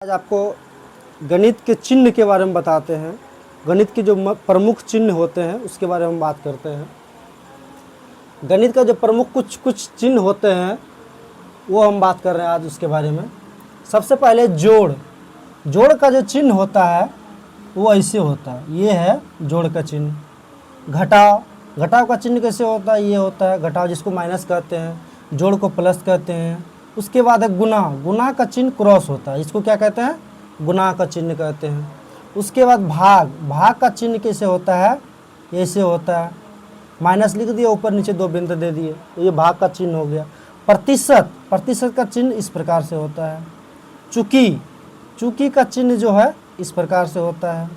आज आपको गणित के चिन्ह के बारे में बताते हैं। गणित के जो प्रमुख चिन्ह होते हैं उसके बारे में बात करते हैं। गणित का जो प्रमुख कुछ चिन्ह होते हैं वो हम बात कर रहे हैं आज उसके बारे में। सबसे पहले जोड़ का जो चिन्ह होता है वो ऐसे होता है, ये है जोड़ का चिन्ह। घटाव का चिन्ह कैसे होता है, ये होता है घटाव जिसको माइनस कहते हैं, जोड़ को प्लस कहते हैं। उसके बाद है गुना का चिन्ह क्रॉस होता है, इसको क्या कहते हैं, गुना का चिन्ह कहते हैं। उसके बाद भाग का चिन्ह कैसे होता है, ऐसे होता है, माइनस लिख दिया, ऊपर नीचे दो बिंदु दे दिए, तो ये भाग का चिन्ह हो गया। प्रतिशत का चिन्ह इस प्रकार से होता है। चूकी का चिन्ह जो है इस प्रकार से होता है।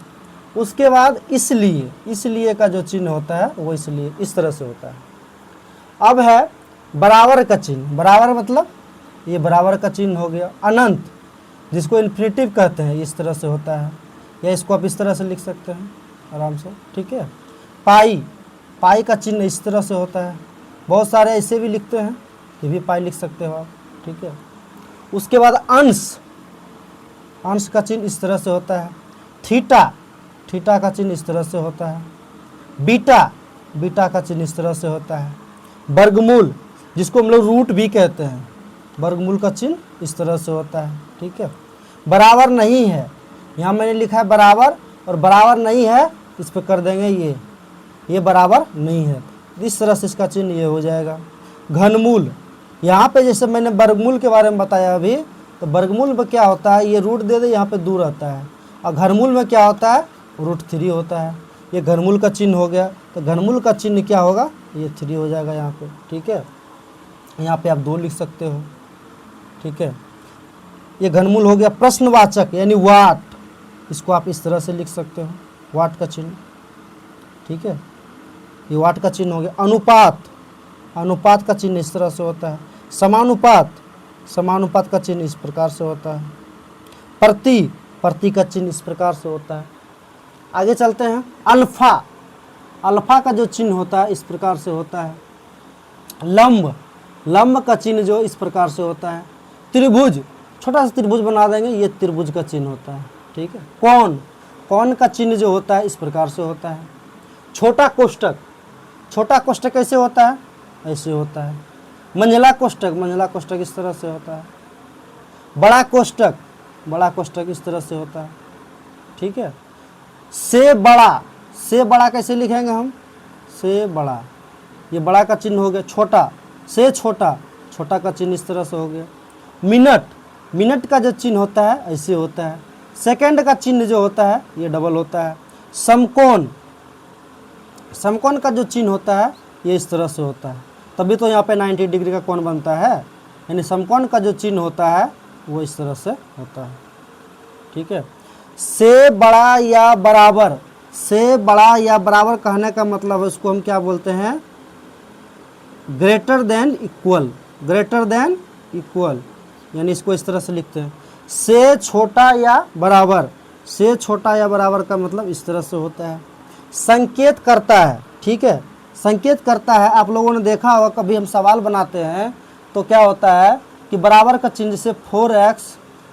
उसके बाद इसलिए का जो चिन्ह होता है वो इसलिए इस तरह से होता है। अब है बराबर का चिन्ह, बराबर मतलब ये बराबर का चिन्ह हो गया। अनंत जिसको इन्फिनिटिव कहते हैं इस तरह से होता है, या इसको आप इस तरह से लिख सकते हैं आराम से, ठीक है। पाई का चिन्ह इस तरह से होता है। बहुत सारे ऐसे भी लिखते हैं, ये भी पाई लिख सकते हो आप, ठीक है। उसके बाद अंश का चिन्ह इस तरह से होता है। थीटा का चिन्ह इस तरह से होता है। बीटा का चिन्ह इस तरह से होता है। वर्गमूल जिसको हम लोग रूट भी कहते हैं, वर्गमूल का चिन्ह इस तरह से होता है, ठीक है। बराबर नहीं है, यहाँ मैंने लिखा है बराबर, और बराबर नहीं है इस पर कर देंगे ये बराबर नहीं है, इस तरह से इसका चिन्ह ये हो जाएगा। घनमूल, यहाँ पे जैसे मैंने वर्गमूल के बारे में बताया अभी, तो वर्गमूल में क्या होता है, ये रूट दे दे, यहाँ पे दूर आता है। और घनमूल में क्या होता है, √3 होता है। ये घनमूल का चिन्ह हो गया, तो घनमूल का चिन्ह क्या होगा, ये 3 हो जाएगा यहाँ पे, ठीक है। यहाँ पे आप 2 लिख सकते हो, ठीक है। ये घनमूल हो गया। प्रश्नवाचक यानी वाट, इसको आप इस तरह से लिख सकते हो, वाट का चिन्ह, ठीक है। ये वाट का चिन्ह हो गया। अनुपात का चिन्ह इस तरह से होता है। समानुपात का चिन्ह इस प्रकार से होता है। प्रति का चिन्ह इस प्रकार से होता है। आगे चलते हैं। अल्फा का जो चिन्ह होता है इस प्रकार से होता है। लंब का चिन्ह जो इस प्रकार से होता है। त्रिभुज, छोटा सा त्रिभुज बना देंगे, ये त्रिभुज का चिन्ह होता है, ठीक है। कौन का चिन्ह जो होता है इस प्रकार से होता है। छोटा कोष्ठक कैसे होता है, ऐसे होता है। मंझला कोष्ठक इस तरह से होता है। बड़ा कोष्ठक इस तरह से होता है, ठीक है। से बड़ा कैसे लिखेंगे हम, से बड़ा, ये बड़ा का चिन्ह हो गया। छोटा का चिन्ह इस तरह से हो गया। मिनट का जो चिन्ह होता है ऐसे होता है। सेकंड का चिन्ह जो होता है ये डबल होता है। समकोण का जो चिन्ह होता है ये इस तरह से होता है, तभी तो यहाँ पे 90 डिग्री का कोण बनता है। यानी समकोण का जो चिन्ह होता है वो इस तरह से होता है, ठीक है। से बड़ा या बराबर कहने का मतलब उसको हम क्या बोलते हैं, ग्रेटर देन इक्वल, यानी इसको इस तरह से लिखते हैं। से छोटा या बराबर का मतलब इस तरह से होता है। संकेत करता है, ठीक है, संकेत करता है। आप लोगों ने देखा होगा कभी हम सवाल बनाते हैं तो क्या होता है कि बराबर का चिन्ह, जैसे 4x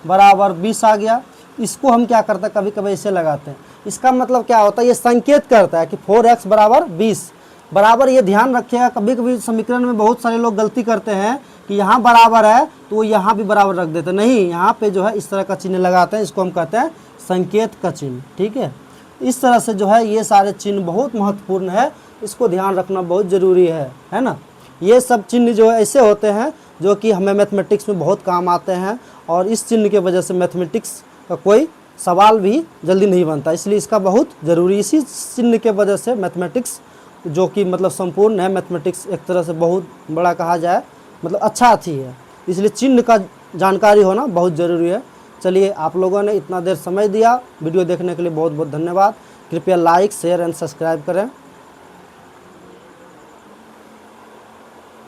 = 20 आ गया, इसको हम क्या करते हैं, कभी कभी ऐसे लगाते हैं। इसका मतलब क्या होता है, ये संकेत करता है कि 4x = 20 बराबर। ये ध्यान रखिएगा, कभी कभी समीकरण में बहुत सारे लोग गलती करते हैं कि यहाँ बराबर है तो वो यहाँ भी बराबर रख देते हैं। नहीं, यहाँ पे जो है इस तरह का चिन्ह लगाते हैं, इसको हम कहते हैं संकेत का चिन्ह, ठीक है। इस तरह से जो है ये सारे चिन्ह बहुत महत्वपूर्ण है, इसको ध्यान रखना बहुत ज़रूरी है ना। ये सब चिन्ह जो है ऐसे होते हैं जो कि हमें मैथमेटिक्स में बहुत काम आते हैं, और इस चिन्ह की वजह से मैथमेटिक्स का कोई सवाल भी जल्दी नहीं बनता, इसलिए इसका बहुत ज़रूरी, इसी चिन्ह के वजह से मैथमेटिक्स जो कि मतलब संपूर्ण है, मैथमेटिक्स एक तरह से बहुत बड़ा कहा जाए, मतलब अच्छा अथी है, इसलिए चिन्ह का जानकारी होना बहुत ज़रूरी है। चलिए, आप लोगों ने इतना देर समय दिया, वीडियो देखने के लिए बहुत बहुत धन्यवाद। कृपया लाइक, शेयर एंड सब्सक्राइब करें।